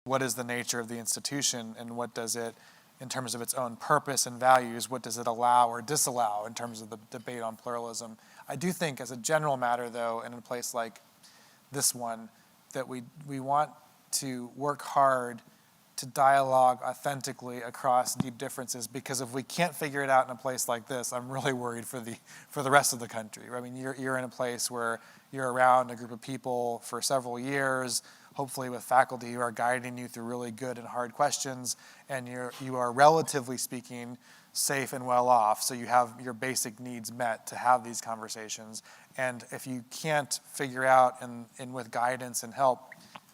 what is the nature of the institution and what does it, in terms of its own purpose and values, what does it allow or disallow in terms of the debate on pluralism. I do think as a general matter, though, in a place like this one, that we want to work hard to dialogue authentically across deep differences, because if we can't figure it out in a place like this, I'm really worried for the rest of the country. I mean, you're in a place where you're around a group of people for several years, hopefully with faculty who are guiding you through really good and hard questions, and you are relatively speaking safe and well off, so you have your basic needs met to have these conversations. And if you can't figure out, and with guidance and help,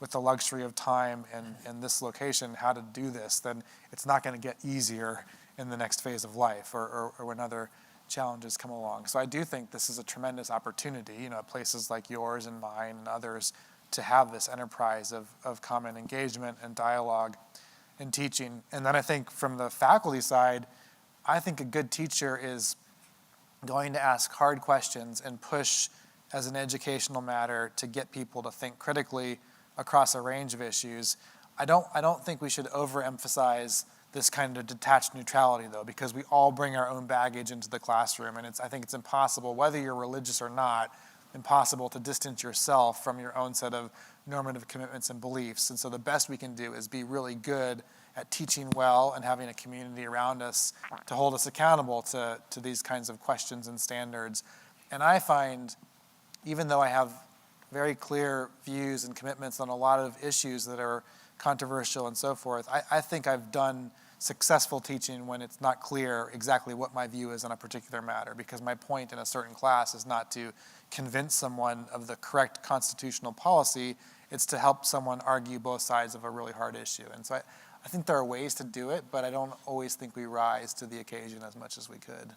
with the luxury of time and this location, how to do this, then it's not going to get easier in the next phase of life or when other challenges come along. So I do think this is a tremendous opportunity, at places like yours and mine and others, to have this enterprise of common engagement and dialogue and teaching. And then I think from the faculty side, I think a good teacher is going to ask hard questions and push as an educational matter to get people to think critically across a range of issues. I don't think we should overemphasize this kind of detached neutrality, though, because we all bring our own baggage into the classroom, and I think it's impossible, whether you're religious or not, impossible to distance yourself from your own set of normative commitments and beliefs. And so the best we can do is be really good at teaching well and having a community around us to hold us accountable to these kinds of questions and standards. And I find, even though I have very clear views and commitments on a lot of issues that are controversial and so forth, I think I've done successful teaching when it's not clear exactly what my view is on a particular matter, because my point in a certain class is not to convince someone of the correct constitutional policy, it's to help someone argue both sides of a really hard issue. And so I think there are ways to do it, but I don't always think we rise to the occasion as much as we could.